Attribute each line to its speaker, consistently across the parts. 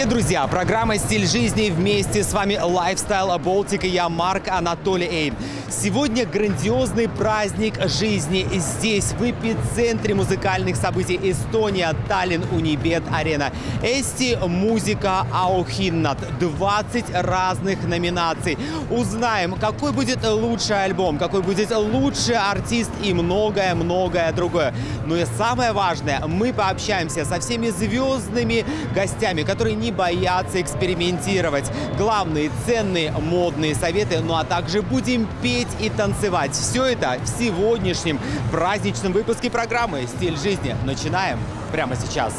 Speaker 1: Привет, друзья! Программа «Стиль жизни» вместе с вами Lifestyle Baltic и я, Марк Анатолий Эйн. Сегодня грандиозный праздник жизни здесь, в эпицентре музыкальных событий. Эстония, Таллин, Унибет Арена. Eesti Muusika Auhinnad. 20 разных номинаций. Узнаем, какой будет лучший альбом, какой будет лучший артист и многое-многое другое. Ну и самое важное, мы пообщаемся со всеми звездными гостями, которые не боятся экспериментировать. Главные, ценные, модные советы, ну а также будем петь и танцевать. Все это в сегодняшнем праздничном выпуске программы «Стиль жизни». Начинаем прямо сейчас.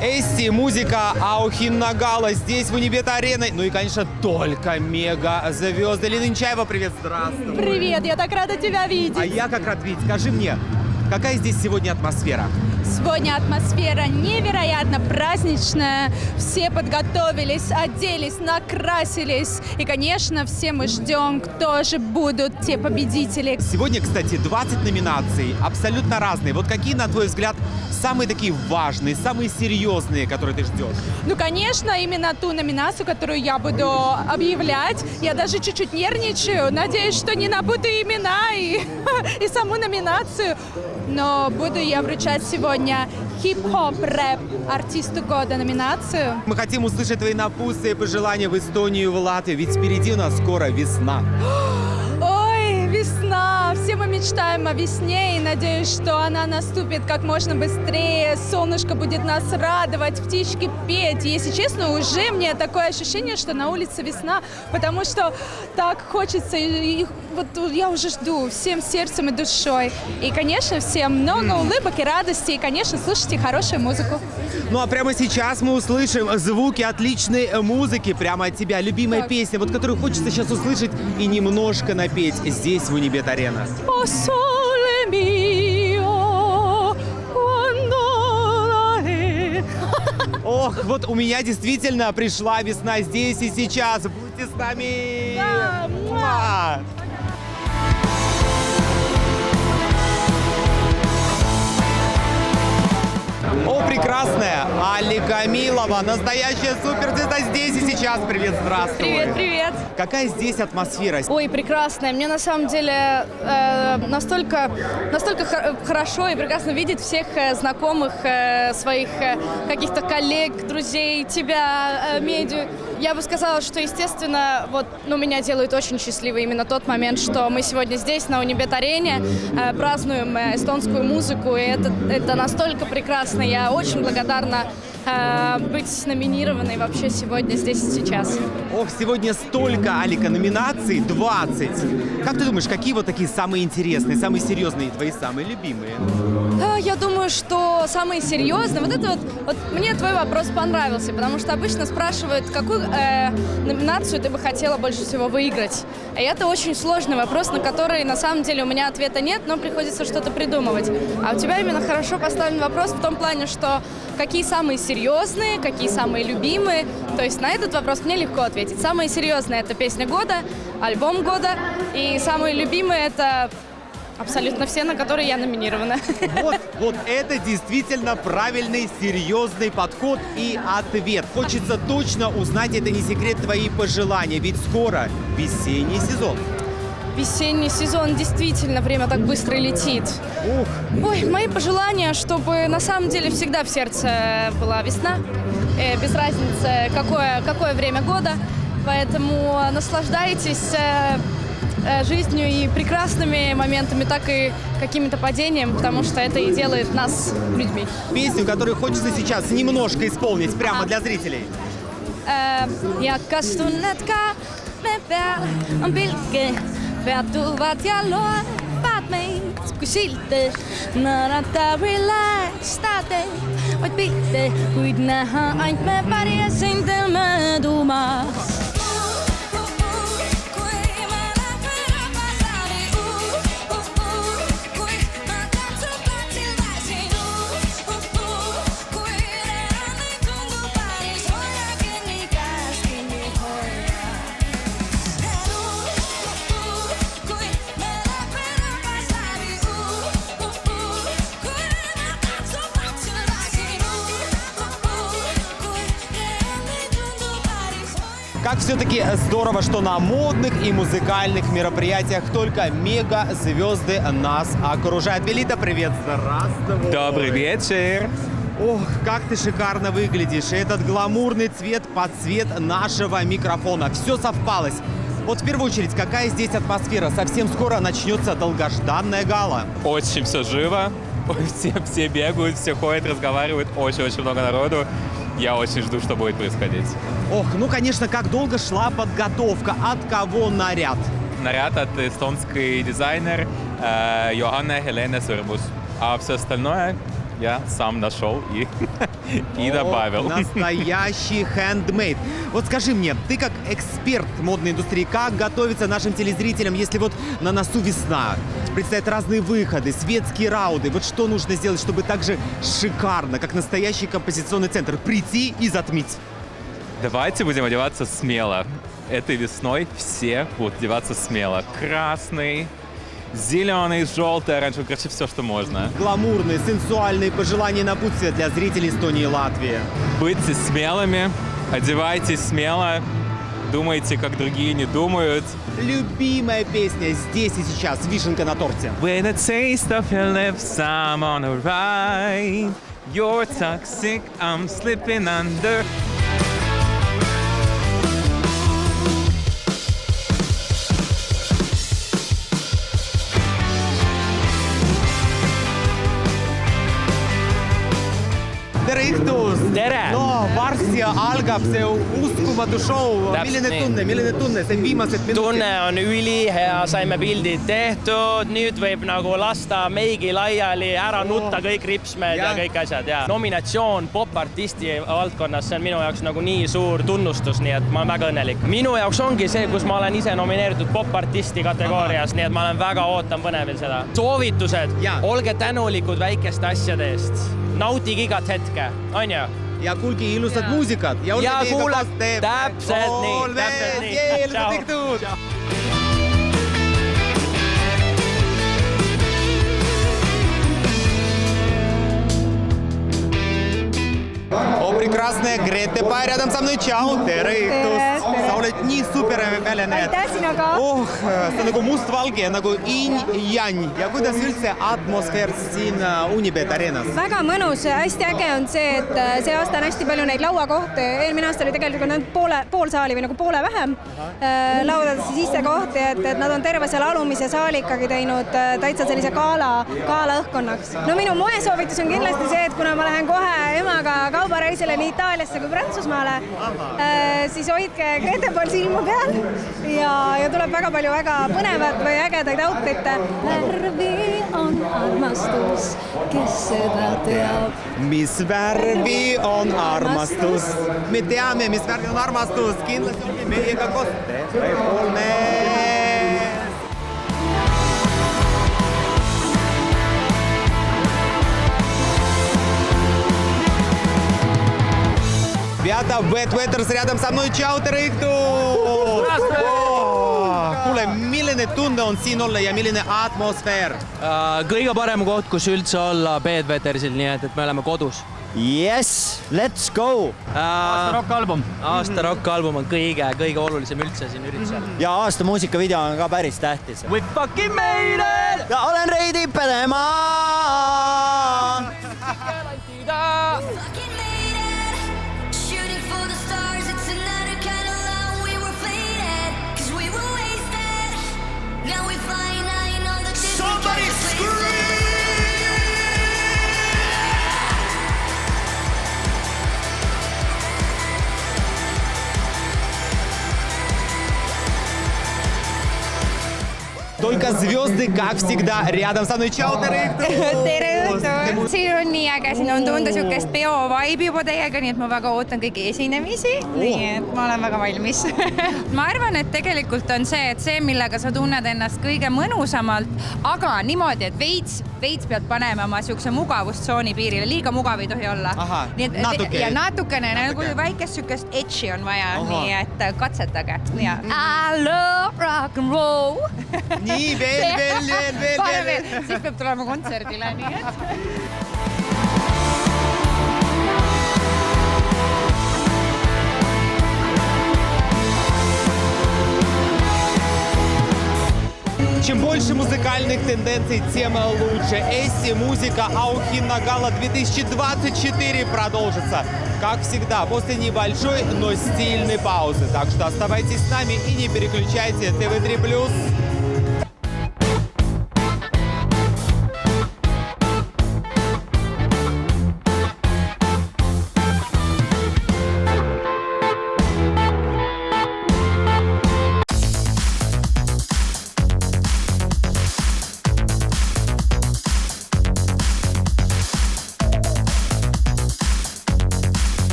Speaker 1: Eesti Muusika Auhinnagala здесь, в Унибет Арена. Ну и, конечно, только мега-звезды. Лина Нечаева, привет, здравствуй.
Speaker 2: Привет, я так рада тебя видеть.
Speaker 1: А я как рад видеть. Скажи мне, какая здесь сегодня атмосфера?
Speaker 2: Сегодня атмосфера невероятно праздничная. Все подготовились, оделись, накрасились. И, конечно, все мы ждем, кто же будут те победители.
Speaker 1: Сегодня, кстати, 20 номинаций, абсолютно разные. Вот какие, на твой взгляд, самые такие важные, самые серьезные, которые ты ждешь?
Speaker 2: Ну, конечно, именно ту номинацию, которую я буду объявлять. Я даже чуть-чуть нервничаю. Надеюсь, что не напутаю имена и саму номинацию. Но буду я вручать сегодня хип-хоп рэп артисту года номинацию.
Speaker 1: Мы хотим услышать твои напутствия и пожелания в Эстонию и в Латвию, ведь впереди у нас скоро весна.
Speaker 2: Ой, весна! Все мы мечтаем о весне и надеюсь, что она наступит как можно быстрее. Солнышко будет нас радовать, птички петь. И, если честно, уже мне такое ощущение, что на улице весна, потому что так хочется. И вот я уже жду всем сердцем и душой. И, конечно, всем много улыбок и радости. И, конечно, слушайте хорошую музыку.
Speaker 1: Ну а прямо сейчас мы услышим звуки отличной музыки прямо от тебя. Любимая песня, вот которую хочется сейчас услышать и немножко напеть здесь, в Унибет Арена.
Speaker 2: О, соле мио, quando la
Speaker 1: Ох, вот у меня действительно пришла весна здесь и сейчас. Будьте с нами!
Speaker 2: Да,
Speaker 1: Муа! О, прекрасная Али Камилова, настоящая суперзвезда здесь и сейчас. Привет, здравствуй.
Speaker 3: Привет, привет.
Speaker 1: Какая здесь атмосфера?
Speaker 3: Ой, прекрасная. Мне на самом деле настолько хорошо и прекрасно видеть всех знакомых, своих каких-то коллег, друзей, тебя, медиа. Я бы сказала, что, естественно, меня делает очень счастливой именно тот момент, что мы сегодня здесь, на Унибет-арене, празднуем эстонскую музыку, и это настолько прекрасно. Я очень благодарна быть номинированной вообще сегодня здесь и сейчас.
Speaker 1: Ох, сегодня столько, Алика, номинаций, 20. Как ты думаешь, какие вот такие самые интересные, самые серьезные, твои самые любимые?
Speaker 3: Я думаю, что самые серьезные, вот мне твой вопрос понравился, потому что обычно спрашивают, какую номинацию ты бы хотела больше всего выиграть. И это очень сложный вопрос, на который на самом деле у меня ответа нет, но приходится что-то придумывать. А у тебя именно хорошо поставлен вопрос в том плане, что какие самые серьезные, какие самые любимые. То есть на этот вопрос мне легко ответить. Самые серьезные — это песня года, альбом года, и самые любимые — это абсолютно все, на которые я номинирована.
Speaker 1: Вот это действительно правильный, серьезный подход и ответ. Хочется точно узнать, это не секрет, твои пожелания, ведь скоро весенний сезон.
Speaker 3: Весенний сезон, действительно, время так быстро летит.
Speaker 1: Ух.
Speaker 3: Ой, мои пожелания, чтобы на самом деле всегда в сердце была весна, без разницы, какое время года. Поэтому наслаждайтесь жизнью и прекрасными моментами, так и какими-то падениями, потому что это и делает нас людьми.
Speaker 1: Песню, которую хочется сейчас немножко исполнить прямо для зрителей.
Speaker 3: Ja kas tunned ka, me peal on pilke, peatuvad ja loevad meid kui silte. Naerata relax, ta teeb vaid pilte, kuid näha ainult me pärjasindel möödumas.
Speaker 1: Как все-таки здорово, что на модных и музыкальных мероприятиях только мега-звезды нас окружают. Велита, привет, здравствуй.
Speaker 4: Добрый вечер.
Speaker 1: Ох, как ты шикарно выглядишь. Этот гламурный цвет под цвет нашего микрофона. Все совпалось. Вот в первую очередь, какая здесь атмосфера? Совсем скоро начнется долгожданная гала.
Speaker 4: Очень все живо. Все бегают, все ходят, разговаривают. Очень-очень много народу. Я очень жду, что будет происходить.
Speaker 1: Ох, ну, конечно, как долго шла подготовка? От кого наряд?
Speaker 4: Наряд от эстонский дизайнер Johanna Helene Sõrmus. А все остальное я сам нашел и добавил.
Speaker 1: Настоящий handmade. Вот скажи мне, ты как эксперт модной индустрии, как готовиться нашим телезрителям, если вот на носу весна, предстоят разные выходы, светские раунды. Вот что нужно сделать, чтобы так же шикарно, как настоящий композиционный центр, прийти и затмить?
Speaker 4: Давайте будем одеваться смело. Этой весной все будут одеваться смело. Красный, зеленый, желтый, оранжевый, короче, все, что можно.
Speaker 1: Гламурные, сенсуальные пожелания и напутствия для зрителей Эстонии и Латвии.
Speaker 4: Будьте смелыми, одевайтесь смело, думайте, как другие не думают.
Speaker 1: Любимая песня здесь и сейчас, вишенка на торте.
Speaker 4: With a taste of your lips, I'm on a ride. You're toxic, I'm slipping under.
Speaker 1: Tere õhtust!
Speaker 5: Tere!
Speaker 1: No varsti algab see uskumatu show.
Speaker 5: Täpselt
Speaker 1: Milline tunne? See on viimased minutid.
Speaker 5: Tunne on ülihea, saime pildid tehtud, nüüd võib nagu lasta meigi laiali, ära nutta kõik ripsmed ja kõik asjad. Ja nominatsioon popartisti valdkonnas, see on minu jaoks nagu nii suur tunnustus, nii et ma olen väga õnnelik. Minu jaoks ongi see, kus ma olen ise nomineeritud popartisti kategoorias, nii et ma olen väga ootan põnevil seda. Soovitused, olge tänulikud väikeste asjade eest. Nautige igat hetke, on ju?
Speaker 1: Ja kuulge ilusat muusikat. Ja
Speaker 5: kuulake, täpselt nii.
Speaker 1: Ilusat õhtut! О, прекрасная Грете Пай рядом со мной. Чао, tere õhtust! Sa oled nii super välja näed.
Speaker 6: Aitäh sinuga!
Speaker 1: Oh, see on nagu must-valge, nagu yin-yang. Ja kuidas üldse atmosfäär siin Unibet areenas?
Speaker 6: Väga mõnus, hästi äge on see, et see aasta on hästi palju neid lauakohti. Eelmine aasta oli tegelikult ainult pool saali või nagu poole vähem laudade sisse kohti, et nad on terve seal alumise saali ikkagi teinud täitsa sellise gaala õhkkonnaks. No minu moesoovitus on kindlasti see, et kuna ma lähen kohe emaga kaubareisile nii Itaaliasse kui Prantsusmaale, siis hoidke Grete pool silma peal ja tuleb väga palju väga põnevat või ägedaid outfit'e. Värvi on armastus, kes seda teab.
Speaker 1: Mis värvi on armastus? Me teame, mis värvi on armastus. Kindlasti olge meiega koos. Ребята, Wet Wetters рядом со мной. Чао, tere õhtut! Kuule, milline tunne on siin olla ja milline atmosfäär?
Speaker 5: Kõige parem koht, kus üldse olla Bed Wettersil, nii et me oleme kodus.
Speaker 7: Yes, let's go!
Speaker 5: Aasta rockalbum on kõige olulisem üldse siin üritusel.
Speaker 7: Ja aasta muusikavideo on ka päris tähtis.
Speaker 5: We fucking made it!
Speaker 7: Ja olen Reidi Pedemaa!
Speaker 1: Только звезды, как всегда, рядом со мной. Чао, tere õhtut!
Speaker 8: Tere õhtut! Siin on nii äge, siin on tunda sükest peo-vibe juba teiega, nii et ma väga ootan kõiki esinemisi, nii et ma olen väga valmis. Ma arvan, et tegelikult on see, millega sa tunned ennast kõige mõnusamalt, aga niimoodi, et veits pead panema oma siukse mugavustsooni piirile, liiga mugav ei tohi olla. Ja natukene, nagu väikest sükest edži on vaja, nii et katsetage. I love rock and roll!
Speaker 1: Nii, veel.
Speaker 8: Siis peab tulema kontserdile, nii et...
Speaker 1: Чем больше музыкальных тенденций, тем лучше. Эсси музыка Аухинна Гала 2024 продолжится, как всегда, после небольшой, но стильной паузы. Так что оставайтесь с нами и не переключайте ТВ3+.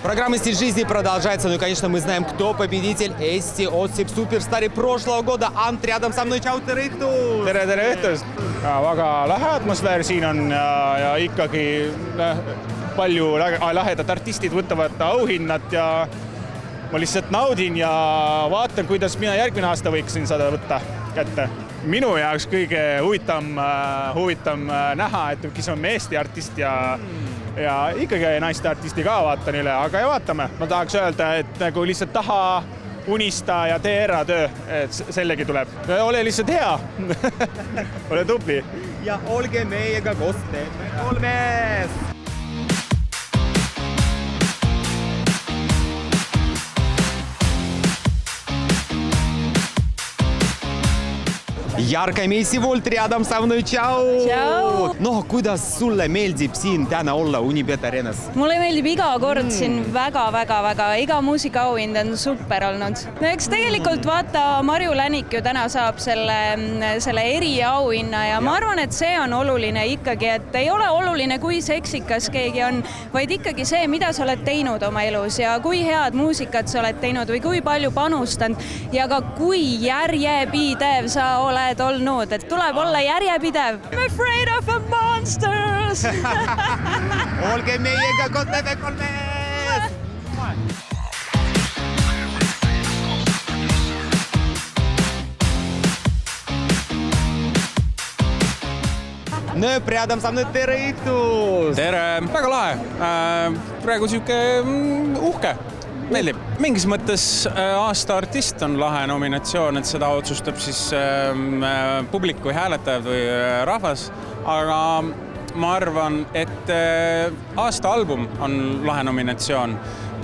Speaker 1: Программа «Стиль жизни» продолжается. Ну и, конечно, мы знаем, кто победитель. Eesti Otsib Superstari прошлого года. Ant рядом со мной. Tšau, tere õhtust!
Speaker 9: Tere õhtust! Väga lahe atmosfäär siin on ja ikkagi palju lahedat artistid võtavad auhinnad ja ma lihtsalt naudin ja vaatan, kuidas mina järgmine aasta võiksin seda võtta kätte. Minu jaoks kõige huvitavam näha, et kes on Eesti artist ja ikkagi naiste artisti ka vaatan üle, aga ja vaatame. Ma tahaks öelda, et nagu lihtsalt taha, unista ja tee ära töö, et sellegi tuleb. Ole lihtsalt hea. Ole tubli.
Speaker 1: Ja olge meiega koos TV3-s. Jarka Meisivolt rядом со мной. Tšau!
Speaker 10: Tšau!
Speaker 1: No, kuidas sulle meeldib siin täna olla Unibet Arenas?
Speaker 10: Mulle meeldib iga kord siin väga. Iga muusikaauhind on super olnud. No eks tegelikult vaata, Marju Länik ju täna saab selle eriauhinna ja ma arvan, et see on oluline ikkagi, et ei ole oluline, kui seksikas keegi on, vaid ikkagi see, mida sa oled teinud oma elus ja kui head muusikat sa oled teinud või kui palju panustanud ja ka kui järjepidev sa oled olnud, et tuleb olla järjepidev. I'm afraid of a monsters!
Speaker 1: Olge meiega koos TV3-s! Nööp rядом со mной. Tere õhtust!
Speaker 11: Tere! Väga lahe. Praegu siuke uhke. Meeldib. Mingis mõttes aasta artist on lahe nominatsioon, et seda otsustab siis publik või hääletajad või rahvas. Aga ma arvan, et aasta album on lahe nominatsioon.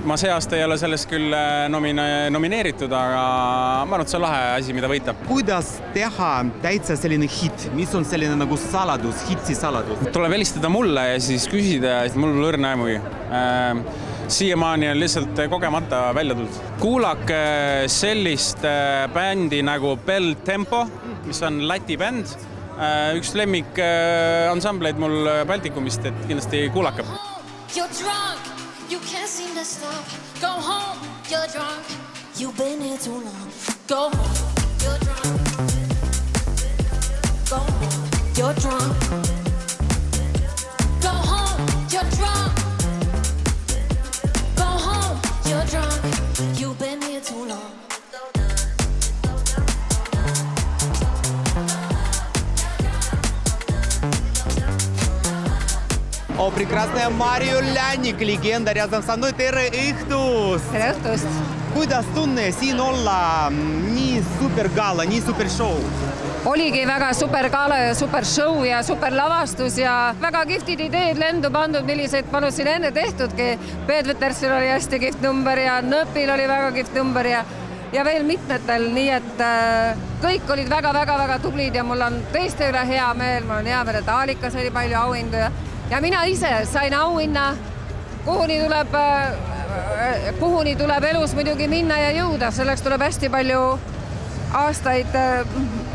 Speaker 11: Ma see aasta ei ole sellest küll nomineeritud, aga ma arvan, et see on lahe asi, mida võita.
Speaker 1: Kuidas teha täitsa selline hit? Mis on selline nagu saladus, hitsi saladus?
Speaker 11: Tuleb helistada mulle ja siis küsida, et mul on õrna aimugi. Siiamaani on lihtsalt kogemata välja tulnud. Kuulake sellist bändi nagu Bell Tempo, mis on Läti bänd. Üks lemmik ansambleid mul Baltikumist, et kindlasti kuulake.
Speaker 12: You're drunk, you can't seem to stop. Go home, you're drunk, you've been here too long. Go home, you're drunk. Go home, you're drunk. Go home, you're drunk. You're drunk, you've been here too long.
Speaker 1: О, прекрасная Marju Länik, legenda rядом со mной. Tere õhtust!
Speaker 10: Tere õhtust!
Speaker 1: Kuidas tunne siin olla nii super gala, nii super show?
Speaker 10: Oligi väga super gala ja super show ja super lavastus ja väga kihvtid ideed lendu pandud, milliseid polnud siin enne tehtudki. Peetvetersil oli hästi kihvt number ja Nööpil oli väga kihvt number ja veel mitmetel, nii et kõik olid väga tublid ja mul on teiste üle hea meel. Mul on hea meel, et Aalikas oli palju auhindu ja mina ise sain auhinna, kuhuni tuleb elus muidugi minna ja jõuda. Selleks tuleb hästi palju aastaid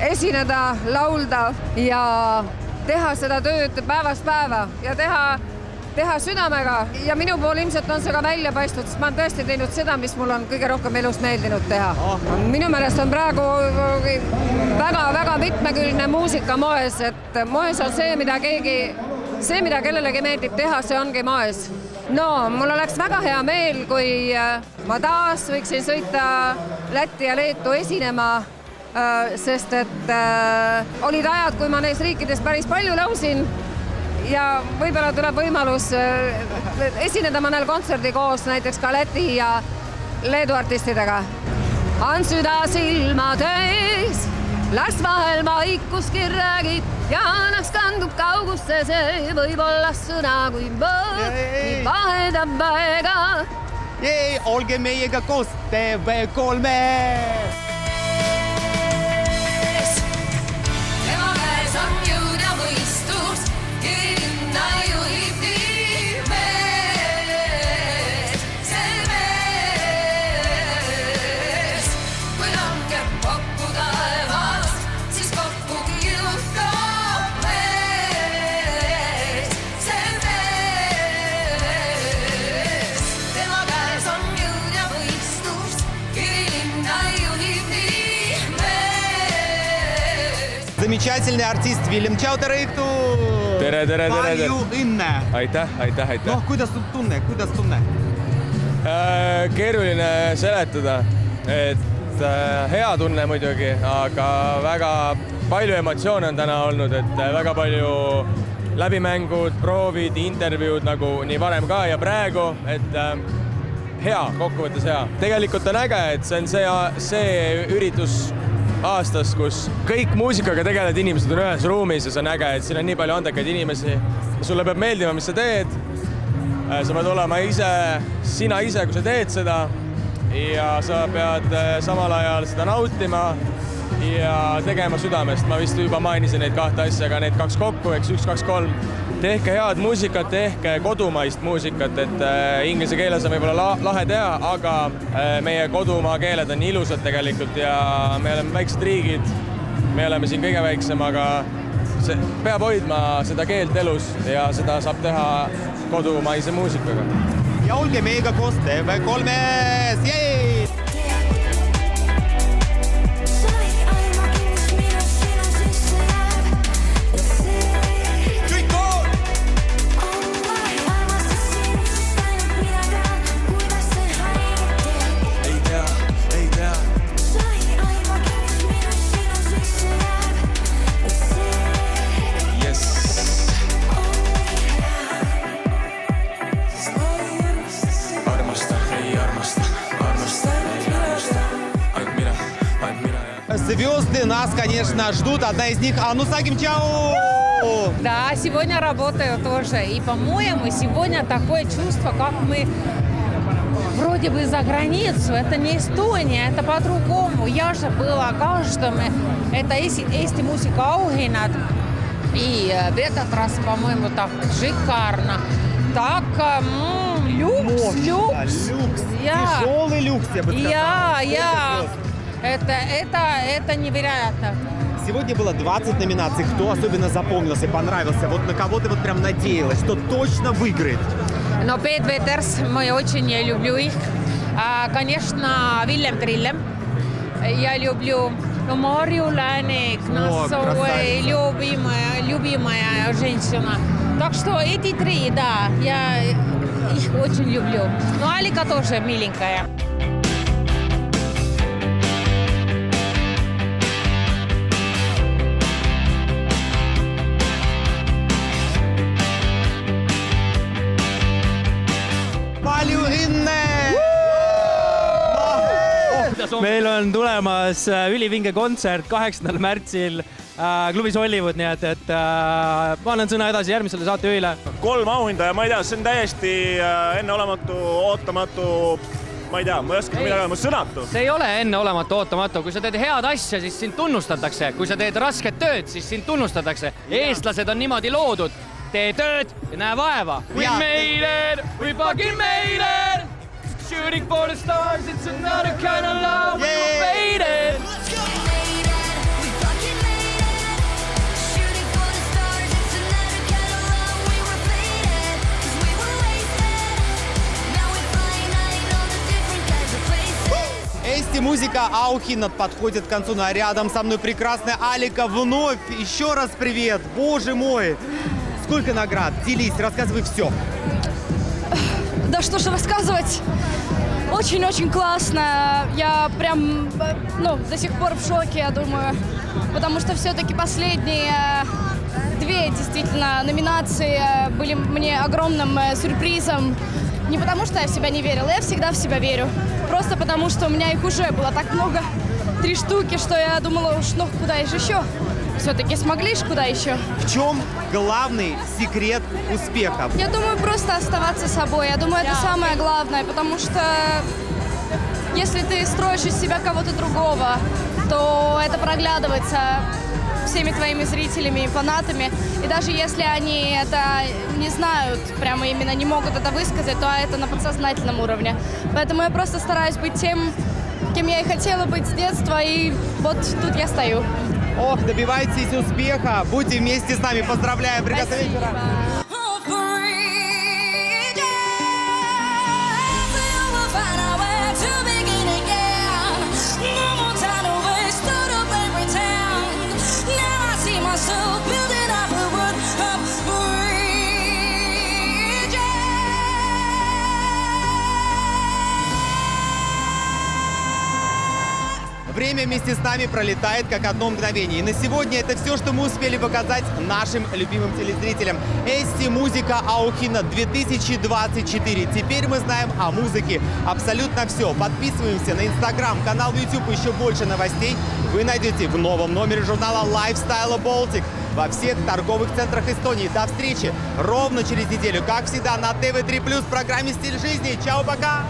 Speaker 10: esineda, laulda ja teha seda tööd päevast päeva ja teha südamega. Ja minu pool ilmselt on see ka välja paistnud, sest ma olen tõesti teinud seda, mis mul on kõige rohkem elus meeldinud teha. Minu meelest on praegu väga mitmekülgne muusika moes, et moes on see, mida keegi see, mida kellelegi meeldib teha, see ongi moes. No, mul oleks väga hea meel, kui ma taas võiksin sõita Lätti ja Leetu esinema, sest et olid ajad, kui ma neis riikides päris palju lausin ja võib-olla tuleb võimalus esineda mõnel kontserdi koos näiteks ka Läti ja Leedu artistidega. On süda silmade ees, las vahel vaikuski räägid ja annaks kandub kaugusse see võib-olla sõna kui nii vahetab aega.
Speaker 1: Olge meiega koos TV3.
Speaker 12: Tema käes on jõud ja mõistus, linna juhib nii mees. See mees, kui langeb kokku taevast, siis kokku kirjutab mees. See mees, tema käes on jõud ja mõistus, linna juhib nii mees.
Speaker 1: Замечательный артист Villem Tšautarõitu.
Speaker 13: Tere.
Speaker 1: Palju õnne.
Speaker 13: Aitäh.
Speaker 1: No, kuidas tunne?
Speaker 13: Keeruline seletada, et hea tunne muidugi, aga väga palju emotsioone on täna olnud, et väga palju läbimängud, proovid, intervjuud nagu nii varem ka ja praegu, et hea, kokkuvõttes hea. Tegelikult on äge, et see on see üritus aastas, kus kõik muusikaga tegelevad inimesed on ühes ruumis ja see on äge, et siin on nii palju andekaid inimesi. Sulle peab meeldima, mis sa teed. Sa pead olema sina ise, kui sa teed seda ja sa pead samal ajal seda nautima ja tegema südamest. Ma vist juba mainisin neid kahte asja, aga need kaks kokku, eks 1, 2, 3. Tehke head muusikat, tehke kodumaist muusikat, et inglise keeles on võib-olla lahe teha, aga meie kodumaa keeled on ilusad tegelikult ja me oleme väiksed riigid, me oleme siin kõige väiksem, aga see peab hoidma seda keelt elus ja seda saab teha kodumaise muusikaga.
Speaker 1: Ja olge meiega koos TV3-s! Jei! Звезды нас, конечно, ждут. Одна из них Анну Сагимчау.
Speaker 14: Да, сегодня работаю тоже. И, по-моему, сегодня такое чувство, как мы вроде бы за границу. Это не Эстония, это по-другому. Я же была каждому. Это Eesti muusikaauhinnad. И в этот раз, по-моему, так шикарно. Так, люкс.
Speaker 1: Тяжелый люкс, я бы сказала.
Speaker 14: Это невероятно.
Speaker 1: Сегодня было 20 номинаций. Кто особенно запомнился, понравился? Вот на кого ты вот прям надеялась, что точно выиграет?
Speaker 14: Но Pete Veters, мы очень люблю их. Конечно, Villem Trillem. Я люблю Marju Länik, любимая женщина. Так что эти три, да, я их очень люблю. Но Алика тоже миленькая.
Speaker 5: Meil on tulemas ülivinge kontsert 8. märtsil klubis Hollywood, nii et ma annan sõna edasi järgmisele saatejuhile.
Speaker 9: 3 auhinda ja ma ei tea, see on täiesti enneolematu, ootamatu, ma ei tea, ma ei oska midagi, ma sõnatu.
Speaker 5: See ei ole enneolematu, ootamatu. Kui sa teed head asja, siis sind tunnustatakse. Kui sa teed rasket tööd, siis sind tunnustatakse. Eestlased on niimoodi loodud. Tee tööd ja näe vaeva. We made it, we fucking made it. Shooting for the stars, it's another kind of love. We were faded.
Speaker 12: Let's go! We fucking made it. Shooting for the stars, it's another kind of love. We were faded, 'cause we were wasted. Now we're flying high in all the different kinds of places.
Speaker 1: Eesti музыка Аухинат подходит к концу. Но рядом со мной прекрасная Алика вновь. Еще раз привет, боже мой. Сколько наград? Делись, рассказывай все.
Speaker 3: Да что ж рассказывать. Очень-очень классно. Я прям, до сих пор в шоке, я думаю. Потому что все-таки последние 2 действительно номинации были мне огромным сюрпризом. Не потому что я в себя не верила, я всегда в себя верю. Просто потому что у меня их уже было так много. 3 штуки, что я думала, уж куда еще? Все-таки смогли ж куда еще?
Speaker 1: В чем главный секрет успеха?
Speaker 3: Я думаю, просто оставаться собой. Я думаю, это самое главное, потому что если ты строишь из себя кого-то другого, то это проглядывается всеми твоими зрителями и фанатами. И даже если они это не знают, прямо именно не могут это высказать, то это на подсознательном уровне. Поэтому я просто стараюсь быть тем, кем я и хотела быть с детства, и вот тут я стою.
Speaker 1: Ох, добивайтесь успеха, будьте вместе с нами, поздравляем, прекрасного вечера. Время вместе с нами пролетает как одно мгновение. И на сегодня это все, что мы успели показать нашим любимым телезрителям. Эсти Музыка Аухина 2024. Теперь мы знаем о музыке абсолютно все. Подписываемся на Инстаграм, канал в YouTube. Еще больше новостей вы найдете в новом номере журнала Lifestyle Baltic во всех торговых центрах Эстонии. До встречи ровно через неделю, как всегда, на ТВ3+, в программе «Стиль жизни». Чао, пока!